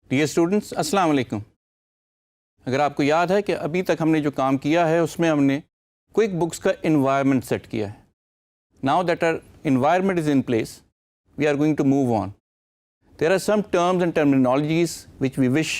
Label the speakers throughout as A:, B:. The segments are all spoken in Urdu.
A: ڈیئر اسٹوڈنٹس، السلام علیکم۔ اگر آپ کو یاد ہے کہ ابھی تک ہم نے جو کام کیا ہے اس میں ہم نے کوئک بکس کا انوائرمنٹ سیٹ کیا ہے۔ Now that our environment is in place, we are going to move on. There are some terms and terminologies which we wish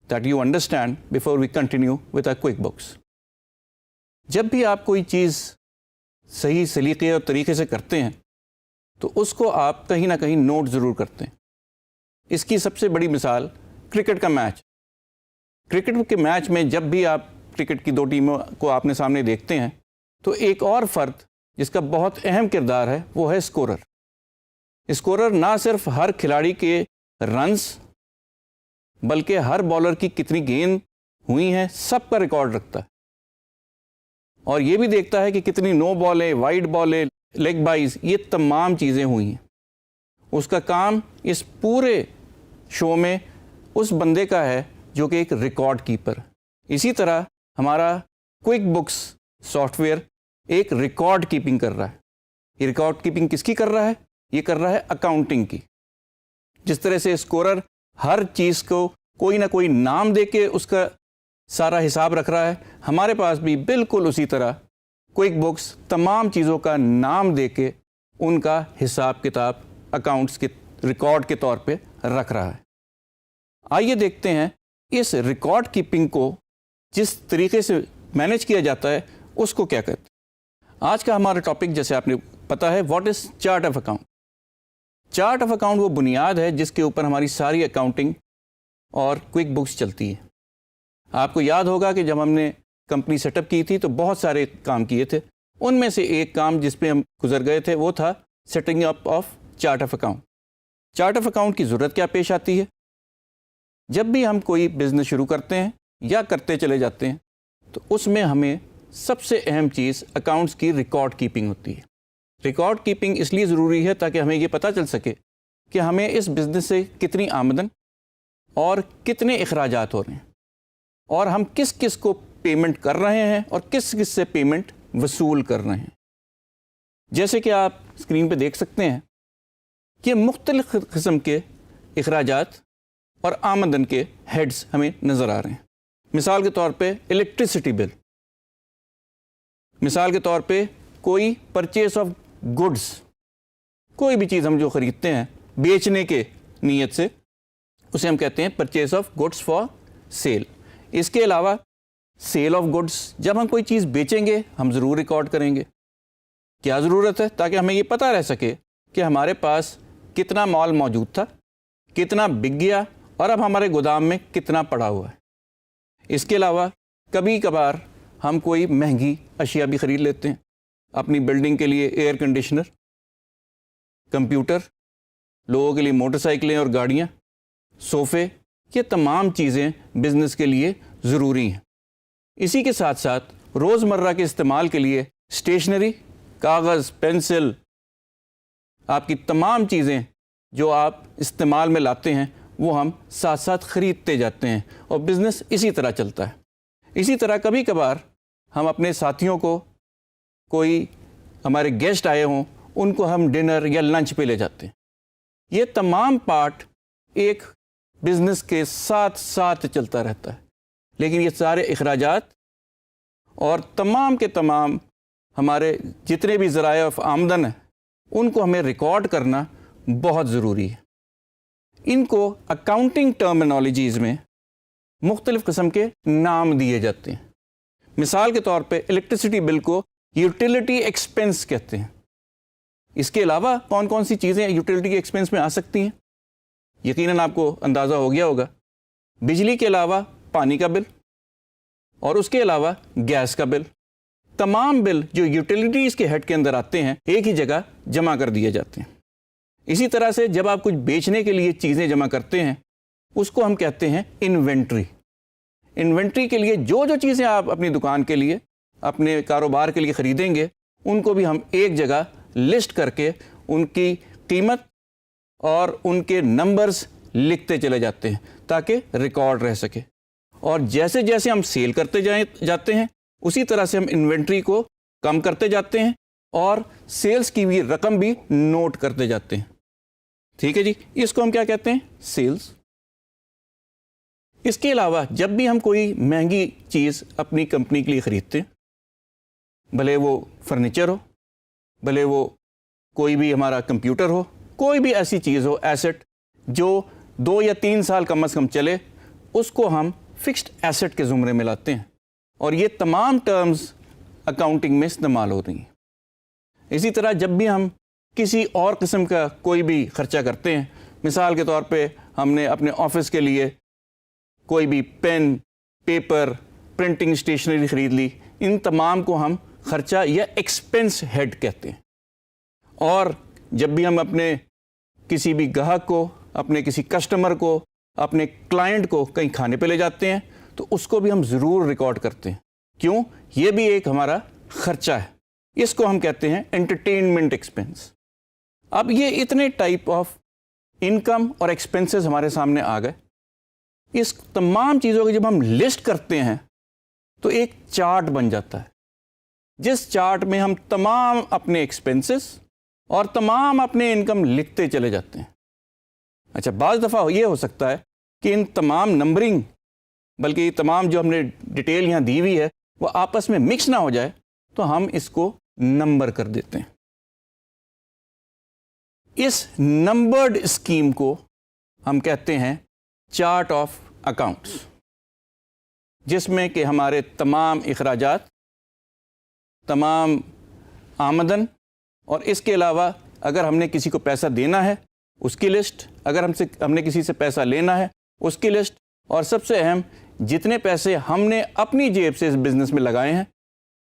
A: that you understand before we continue with our QuickBooks. جب بھی آپ کوئی چیز صحیح سلیقے اور طریقے سے کرتے ہیں تو اس کو آپ کہیں نہ کہیں نوٹ ضرور کرتے ہیں۔ اس کی سب سے بڑی مثال کرکٹ کا میچ۔ کرکٹ کے میچ میں جب بھی آپ کرکٹ کی دو ٹیموں کو آپ نے سامنے دیکھتے ہیں تو ایک اور فرد جس کا بہت اہم کردار ہے وہ ہے اسکورر۔ اسکورر نہ صرف ہر کھلاڑی کے رنز بلکہ ہر بالر کی کتنی گیند ہوئی ہیں سب کا ریکارڈ رکھتا ہے، اور یہ بھی دیکھتا ہے کہ کتنی نو بالیں، وائڈ بالیں، لیگ بائز، یہ تمام چیزیں ہوئی ہیں۔ اس کا کام اس پورے شو میں اس بندے کا ہے جو کہ ایک ریکارڈ کیپر۔ اسی طرح ہمارا کوئک بکس سافٹ ویئر ایک ریکارڈ کیپنگ کر رہا ہے۔ یہ ریکارڈ کیپنگ کس کی کر رہا ہے؟ یہ کر رہا ہے اکاؤنٹنگ کی۔ جس طرح سے اسکورر ہر چیز کو کوئی نہ کوئی نام دے کے اس کا سارا حساب رکھ رہا ہے، ہمارے پاس بھی بالکل اسی طرح کوئک بکس تمام چیزوں کا نام دے کے ان کا حساب کتاب اکاؤنٹس کے ریکارڈ کے طور پہ رکھ رہا ہے۔ آئیے دیکھتے ہیں اس ریکارڈ کیپنگ کو جس طریقے سے مینیج کیا جاتا ہے اس کو کیا کہتے ہیں۔ آج کا ہمارا ٹاپک جیسے آپ نے پتا ہے what is chart of account. Chart of account وہ بنیاد ہے جس کے اوپر ہماری ساری اکاؤنٹنگ اور کوئک بکس چلتی ہے۔ آپ کو یاد ہوگا کہ جب ہم نے کمپنی سیٹ اپ کی تھی تو بہت سارے کام کیے تھے، ان میں سے ایک کام جس پہ ہم گزر گئے تھے وہ تھا setting up of chart of account. Chart of account کی ضرورت کیا پیش آتی ہے؟ جب بھی ہم کوئی بزنس شروع کرتے ہیں یا کرتے چلے جاتے ہیں تو اس میں ہمیں سب سے اہم چیز اکاؤنٹس کی ریکارڈ کیپنگ ہوتی ہے۔ ریکارڈ کیپنگ اس لیے ضروری ہے تاکہ ہمیں یہ پتہ چل سکے کہ ہمیں اس بزنس سے کتنی آمدن اور کتنے اخراجات ہو رہے ہیں، اور ہم کس کس کو پیمنٹ کر رہے ہیں اور کس کس سے پیمنٹ وصول کر رہے ہیں۔ جیسے کہ آپ اسکرین پہ دیکھ سکتے ہیں کہ مختلف قسم کے اخراجات اور آمدن کے ہیڈز ہمیں نظر آ رہے ہیں۔ مثال کے طور پہ الیکٹریسٹی بل، مثال کے طور پہ کوئی پرچیز آف گڈز، کوئی بھی چیز ہم جو خریدتے ہیں بیچنے کے نیت سے اسے ہم کہتے ہیں purchase of goods for sale. اس کے علاوہ سیل آف گڈز، جب ہم کوئی چیز بیچیں گے ہم ضرور ریکارڈ کریں گے۔ کیا ضرورت ہے؟ تاکہ ہمیں یہ پتہ رہ سکے کہ ہمارے پاس کتنا مال موجود تھا، کتنا بک گیا، اور اب ہمارے گودام میں کتنا پڑا ہوا ہے۔ اس کے علاوہ کبھی کبھار ہم کوئی مہنگی اشیاء بھی خرید لیتے ہیں اپنی بلڈنگ کے لیے، ایئر کنڈیشنر، کمپیوٹر، لوگوں کے لیے موٹر سائیکلیں اور گاڑیاں، صوفے، یہ تمام چیزیں بزنس کے لیے ضروری ہیں۔ اسی کے ساتھ ساتھ روزمرہ کے استعمال کے لیے اسٹیشنری، کاغذ، پینسل، آپ کی تمام چیزیں جو آپ استعمال میں لاتے ہیں وہ ہم ساتھ ساتھ خریدتے جاتے ہیں، اور بزنس اسی طرح چلتا ہے۔ اسی طرح کبھی کبھار ہم اپنے ساتھیوں کو، کوئی ہمارے گیسٹ آئے ہوں، ان کو ہم ڈنر یا لنچ پہ لے جاتے ہیں۔ یہ تمام پارٹ ایک بزنس کے ساتھ ساتھ چلتا رہتا ہے، لیکن یہ سارے اخراجات اور تمام کے تمام ہمارے جتنے بھی ذرائع آمدن ہیں ان کو ہمیں ریکارڈ کرنا بہت ضروری ہے۔ ان کو اکاؤنٹنگ ٹرمینالوجیز میں مختلف قسم کے نام دیے جاتے ہیں۔ مثال کے طور پہ الیکٹریسٹی بل کو یوٹیلیٹی ایکسپنس کہتے ہیں۔ اس کے علاوہ کون کون سی چیزیں یوٹیلیٹی کے ایکسپنس میں آ سکتی ہیں؟ یقیناً آپ کو اندازہ ہو گیا ہوگا، بجلی کے علاوہ پانی کا بل، اور اس کے علاوہ گیس کا بل۔ تمام بل جو یوٹیلیٹیز کے ہیڈ کے اندر آتے ہیں ایک ہی جگہ جمع کر دیے جاتے ہیں۔ اسی طرح سے جب آپ کچھ بیچنے کے لیے چیزیں جمع کرتے ہیں اس کو ہم کہتے ہیں انوینٹری۔ انوینٹری کے لیے جو جو چیزیں آپ اپنی دکان کے لیے، اپنے کاروبار کے لیے خریدیں گے ان کو بھی ہم ایک جگہ لسٹ کر کے ان کی قیمت اور ان کے نمبرز لکھتے چلے جاتے ہیں تاکہ ریکارڈ رہ سکے۔ اور جیسے جیسے ہم سیل کرتے جاتے ہیں اسی طرح سے ہم انوینٹری کو کم کرتے جاتے ہیں اور سیلز کی بھی رقم بھی نوٹ کرتے جاتے ہیں۔ ٹھیک ہے جی، اس کو ہم کیا کہتے ہیں؟ سیلز۔ اس کے علاوہ جب بھی ہم کوئی مہنگی چیز اپنی کمپنی کے لیے خریدتے ہیں، بھلے وہ فرنیچر ہو، بھلے وہ کوئی بھی ہمارا کمپیوٹر ہو، کوئی بھی ایسی چیز ہو، ایسٹ جو 2 یا 3 سال کم از کم چلے، اس کو ہم فکسڈ ایسٹ کے زمرے میں لاتے ہیں، اور یہ تمام ٹرمز اکاؤنٹنگ میں استعمال ہو رہی ہیں۔ اسی طرح جب بھی ہم کسی اور قسم کا کوئی بھی خرچہ کرتے ہیں، مثال کے طور پہ ہم نے اپنے آفس کے لیے کوئی بھی پین، پیپر، پرنٹنگ اسٹیشنری خرید لی، ان تمام کو ہم خرچہ یا ایکسپنس ہیڈ کہتے ہیں۔ اور جب بھی ہم اپنے کسی بھی گاہک کو، اپنے کسی کسٹمر کو، اپنے کلائنٹ کو کہیں کھانے پہ لے جاتے ہیں تو اس کو بھی ہم ضرور ریکارڈ کرتے ہیں۔ کیوں؟ یہ بھی ایک ہمارا خرچہ ہے، اس کو ہم کہتے ہیں انٹرٹینمنٹ ایکسپنس۔ اب یہ اتنے ٹائپ آف انکم اور ایکسپنسز ہمارے سامنے آ گئے، اس تمام چیزوں کی جب ہم لسٹ کرتے ہیں تو ایک چارٹ بن جاتا ہے، جس چارٹ میں ہم تمام اپنے ایکسپنسز اور تمام اپنے انکم لکھتے چلے جاتے ہیں۔ اچھا، بعض دفعہ یہ ہو سکتا ہے کہ ان تمام نمبرنگ، بلکہ یہ تمام جو ہم نے ڈیٹیل یہاں دی ہوئی ہے وہ آپس میں مکس نہ ہو جائے، تو ہم اس کو نمبر کر دیتے ہیں۔ اس نمبرڈ اسکیم کو ہم کہتے ہیں چارٹ آف اکاؤنٹس، جس میں کہ ہمارے تمام اخراجات، تمام آمدن، اور اس کے علاوہ اگر ہم نے کسی کو پیسہ دینا ہے اس کی لسٹ، اگر ہم نے کسی سے پیسہ لینا ہے اس کی لسٹ، اور سب سے اہم جتنے پیسے ہم نے اپنی جیب سے اس بزنس میں لگائے ہیں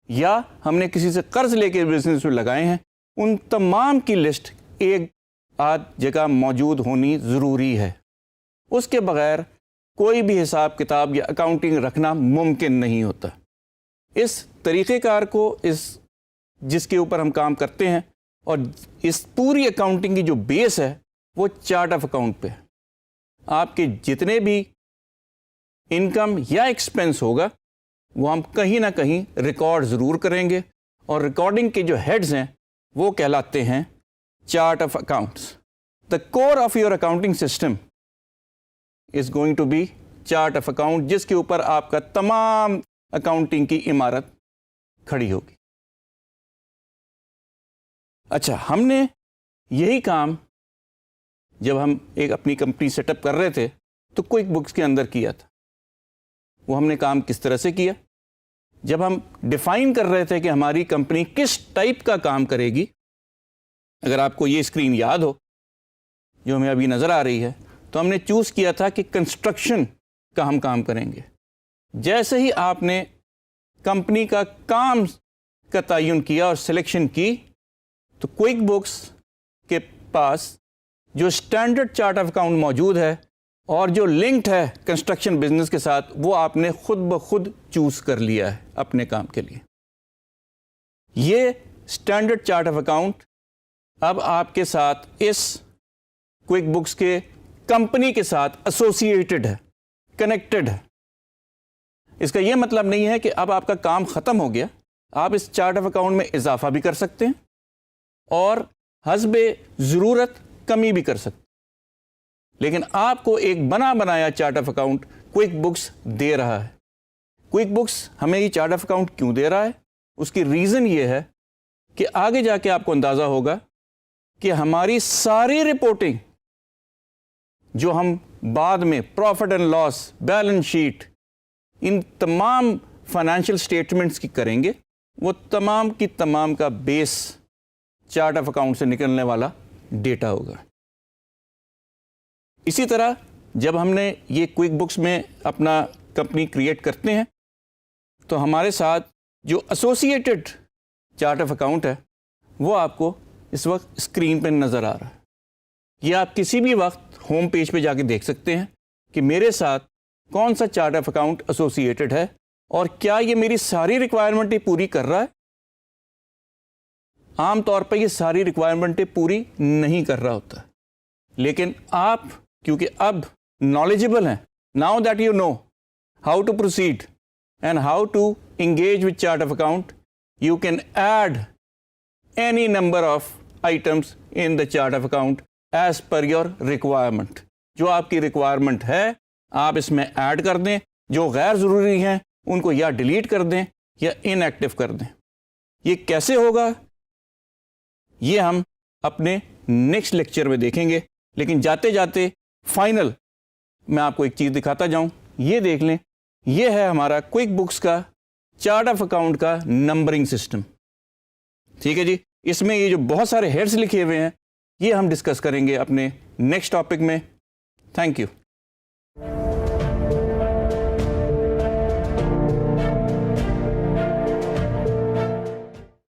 A: یا ہم نے کسی سے قرض لے کے بزنس میں لگائے ہیں، ان تمام کی لسٹ ایک آدھ جگہ موجود ہونی ضروری ہے۔ اس کے بغیر کوئی بھی حساب کتاب یا اکاؤنٹنگ رکھنا ممکن نہیں ہوتا۔ اس طریقہ کار کو جس کے اوپر ہم کام کرتے ہیں، اور اس پوری اکاؤنٹنگ کی جو بیس ہے وہ چارٹ آف اکاؤنٹ پہ ہے۔ آپ کے جتنے بھی انکم یا ایکسپنس ہوگا وہ ہم کہیں نہ کہیں ریکارڈ ضرور کریں گے، اور ریکارڈنگ کے جو ہیڈز ہیں وہ کہلاتے ہیں chart of accounts. The core of your accounting system is going to be chart of account, جس کے اوپر آپ کا تمام اکاؤنٹنگ کی عمارت کھڑی ہوگی۔ اچھا، ہم نے یہی کام جب ہم ایک اپنی کمپنی سیٹ اپ کر رہے تھے تو کوئک بکس کے اندر کیا تھا۔ وہ ہم نے کام کس طرح سے کیا؟ جب ہم ڈیفائن کر رہے تھے کہ ہماری کمپنی کس ٹائپ کا کام کرے گی، اگر آپ کو یہ اسکرین یاد ہو جو ہمیں ابھی نظر آ رہی ہے، تو ہم نے چوز کیا تھا کہ کنسٹرکشن کا ہم کام کریں گے۔ جیسے ہی آپ نے کمپنی کا کام کا تعین کیا اور سلیکشن کی، تو کوئک بکس کے پاس جو اسٹینڈرڈ چارٹ آف اکاؤنٹ موجود ہے اور جو لنکڈ ہے کنسٹرکشن بزنس کے ساتھ، وہ آپ نے خود بخود چوز کر لیا ہے اپنے کام کے لیے۔ یہ اسٹینڈرڈ چارٹ آف اکاؤنٹ اب آپ کے ساتھ اس کوئک بکس کے کمپنی کے ساتھ ایسوسیٹڈ ہے، کنیکٹڈ ہے۔ اس کا یہ مطلب نہیں ہے کہ اب آپ کا کام ختم ہو گیا، آپ اس چارٹ آف اکاؤنٹ میں اضافہ بھی کر سکتے ہیں اور حسب ضرورت کمی بھی کر سکتے ہیں، لیکن آپ کو ایک بنا بنایا chart of account QuickBooks دے رہا ہے۔ کوئک بکس ہمیں یہ چارٹ آف اکاؤنٹ کیوں دے رہا ہے؟ اس کی ریزن یہ ہے کہ آگے جا کے آپ کو اندازہ ہوگا کہ ہماری ساری رپورٹنگ جو ہم بعد میں profit and loss, balance sheet, ان تمام فائنینشیل اسٹیٹمنٹس کی کریں گے، وہ تمام کی تمام کا بیس چارٹ آف اکاؤنٹ سے نکلنے والا ڈیٹا ہوگا۔ اسی طرح جب ہم نے یہ کوئک بکس میں اپنا کمپنی کریٹ کرتے ہیں تو ہمارے ساتھ جو ایسوسیٹڈ چارٹ آف اکاؤنٹ ہے وہ آپ کو اس وقت اسکرین پہ نظر آ رہا ہے۔ یہ آپ کسی بھی وقت ہوم پیج پہ جا کے دیکھ سکتے ہیں کہ میرے ساتھ کون سا چارٹ آف اکاؤنٹ ایسوسیٹڈ ہے اور کیا یہ میری ساری ریکوائرمنٹیں پوری کر رہا ہے۔ عام طور پہ یہ ساری ریکوائرمنٹیں پوری نہیں کر رہا ہوتا، لیکن آپ کیونکہ اب نالجبل ہیں، now that you know how to proceed and how to engage with chart of account, you can add any number of items in the chart of account as per your requirement۔ جو آپ کی ریکوائرمنٹ ہے آپ اس میں ایڈ کر دیں، جو غیر ضروری ہیں ان کو یا ڈیلیٹ کر دیں یا ان ایکٹیو کر دیں۔ یہ کیسے ہوگا یہ ہم اپنے نیکسٹ لیکچر میں دیکھیں گے، لیکن جاتے جاتے فائنل میں آپ کو ایک چیز دکھاتا جاؤں، یہ دیکھ لیں، یہ ہے ہمارا کوئک بکس کا چارٹ آف اکاؤنٹ کا نمبرنگ سسٹم۔ ٹھیک ہے جی، اس میں یہ جو بہت سارے ہیڈز لکھے ہوئے ہیں یہ ہم ڈسکس کریں گے اپنے نیکسٹ ٹاپک میں۔ Thank you.